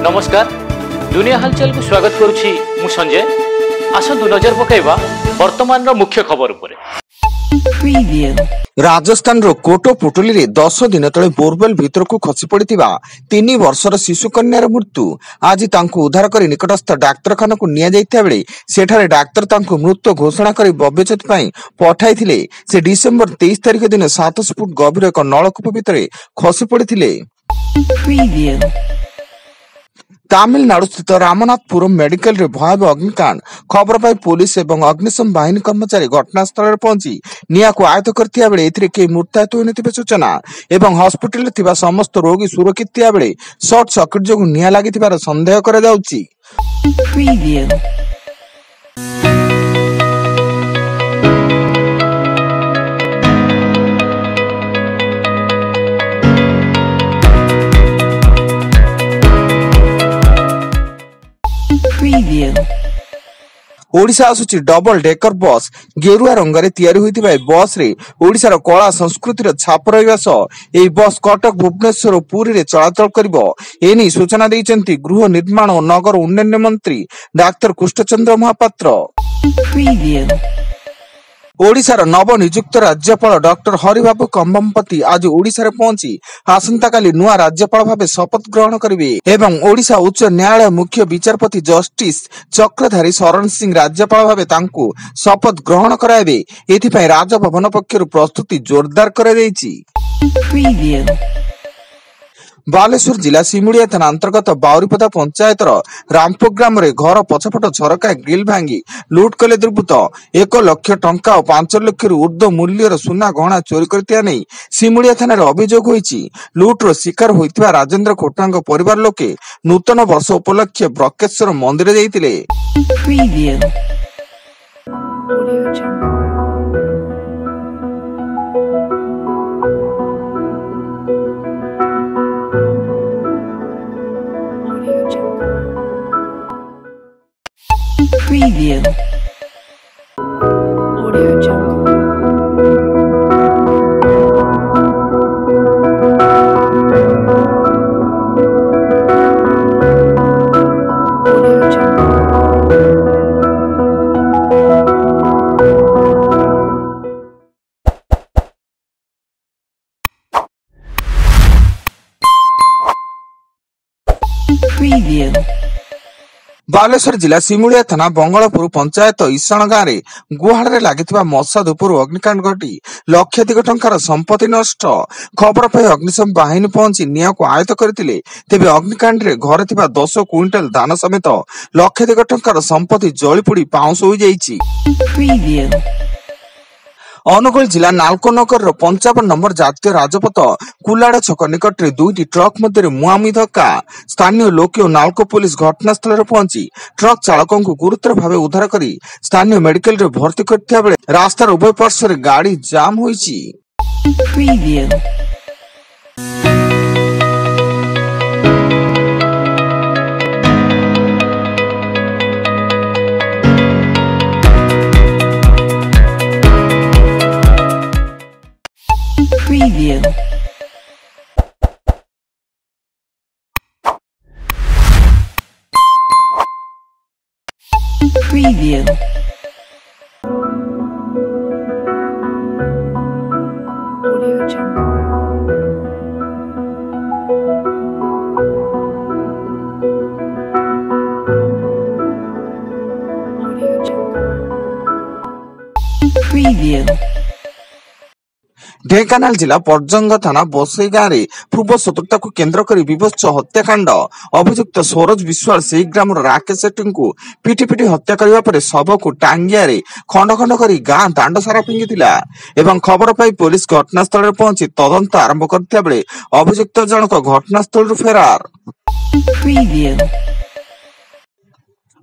नमस्कार दुनिया हालचाल को स्वागत करुछि मु संजय। आसंतु नजर पकाइबा वर्तमान रो मुख्य खबर उपरे। राजस्थान रो कोटपुटली रे 10 दिन तले बोरवेल भीतर को खसी पड़िथिबा 3 वर्षर शिशु कन्यार मृत्यु आज तांको उद्धार करी निकटस्थ डाक्तरखाना को निया जाइता बेले सेठारे डाक्तर तांको मृत घोषणा करी बब्यचत पई पठाइथिले। से डिसेंबर 23 तारिख दिन 700 फुट गभीर एक नलकूप भितर खसी पड़िथिले। तमिलनाडु स्थित रामनाथपुरम मेडिकल रे भयावह अग्निकांड खबर पाई पुलिस एवं अग्निशम बाहिनी कर्मचारी घटनास्थल रे पहुंची निया को आयत्त करथिया बेले एथिरे के मृत्याहत होइनथिबे सूचना एवं हॉस्पिटल रे थिबा समस्त रोगी सुरक्षित थिया बेले शॉर्ट सर्किट जोगु निया लागिथिबार संदेह करा जाउची। ओडिशा आसुची डबल डेकर बस गेरुआ रंगरे तैयारी होइतिबा बस रे ओडिशार कला संस्कृतिर छाप रहिबा सह एई बस कटक भुवनेश्वर और पुरी रे चलाचल करिवो एनी सूचना दैचंती गृह निर्माण और नगर उन्नयन मंत्री डाक्टर कृष्णचंद्र महापात्र। ओडिशार नवनियुक्त राज्यपाल डॉक्टर हरिबाबू कंबमपति आज ओडिशा रे पहुंची आसंता काली नुआ राज्यपाल भाबे शपथ ग्रहण करिवे एवं ओडिशा उच्च न्यायालय मुख्य विचारपति जस्टिस चक्रधारी शरण सिंह राज्यपाल भाबे तांको शपथ ग्रहण कराइबे। एथिपई राजभवन पक्षरु प्रस्तुति जोरदार करा दैछि। बालेश्वर जिला सिमुड़िया थाना अंतर्गत बाउरीपदा पंचायतर रामपुर ग्राम रे घर पछपट झरका ग्रिल भांगी लुट कले दुर्बृत्त 1 लाख टंका और 5 लाख ऊर्ध्व मूल्यर सुना गहना चोरी करथिया नै सिमुड़िया थाना रे अभियोग होईछि। लुट रो शिकार होइतिबा राजेंद्र खोटांग परिवार लोके नूतन वर्ष उपलक्ष्य ब्रकेश्वर मंदिर जाइतिले। Preview. Audio Jungle. Audio Jungle. Preview. Baleshwar जिला सिमुड़िया थाना बंगलपुर पंचायत ईशान गाँव रे गुहाड़ लगी मशा धूपर अग्निकांड घटी लक्षाधिक टंकार संपत्ति नष्ट खबर पाई अग्निशम बाहिनी पहुंची निया को आयत्त करथिले। तेबे अग्निकांड रे घरे थिबा 10 क्विंटाल धान समेत लक्षाधिक टंकार संपत्ति जली पोड़ी पाउंस हो जाइछि। अनुगुल जिला नालकोनगर 55 नंबर जातीय राजपथ कुलाड़ा छक निकट में 2टी ट्रक मध्य मुहांमुही धक्का स्थानीय लोक और नालको पुलिस घटनास्थल में पहुंची ट्रक चालकों को गुरुतर भाव उद्धार करी स्थानीय मेडिकल रे भर्ती करथिया बेले रास्तार उभय पार्श्व गाड़ी जाम होईछि। Preview. Preview. Audio Jungle. Audio Jungle. Preview. Dhenkanal जिला पर्जंग थाना बसई गाँव रे पूर्व शत्रुता को केन्द्र कर विभत्स हत्याकांड अभियुक्त सरोज विश्वाल से ग्राम राकेश सेठी को पिटी पिटी हत्या करने पर शव को टांगिया रे खंड खंड कर गाँ दांड सारा फिंगिथिला एवं खबर पाई पुलिस घटनास्थल में पहुंची तदंत आरंभ करथिया बेले अभियुक्त जनक घटनास्थल फेरार।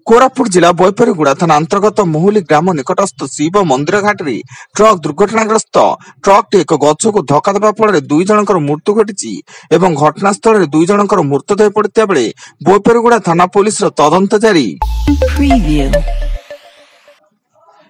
कोरापुट जिला बैपारीगुड़ा थाना अंतर्गत मोहुली ग्राम निकटस्थ शिव मंदिर घाट रे ट्रक दुर्घटनाग्रस्त ट्रक एक गछ को धक्का देवा फल 2 जनकर मृत्यु घटी एवं घटनास्थल में 2 जनकर मृतदेह पड़ता बेले बैपारीगुड़ा थाना पुलिस तदंत जारी।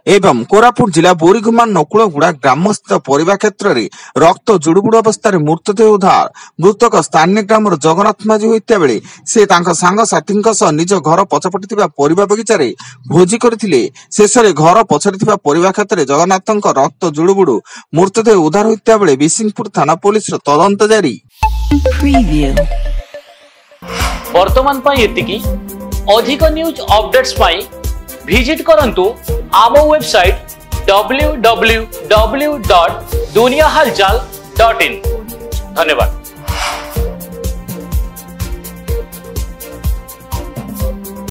एवं कोरापुट जिला बोरीगुमा नकुलगुड़ा ग्रामस्थित परिवा क्षेत्र में रक्त जुड़ुबुड़ अवस्था मृतदेह उद्धार। मृतक स्थानीय ग्राम जगन्नाथ माझी होता बेले से सांगसाथी निज घर पछपटे परिवा बगीचार भोजी करथिले। शेष में घर पछरे परिवा क्षेत्र में जगन्नाथ रक्त जुड़ुबुड़ मृतदेह उद्धार होता बेले बिसिंगपुर थाना पुलिस तदंत जारी। Preview. वर्तमान पाई एतिकी अधिक न्यूज अपडेट्स पाई विजिट करंतु आम वेबसाइट www.duniyahalchal.in। धन्यवाद।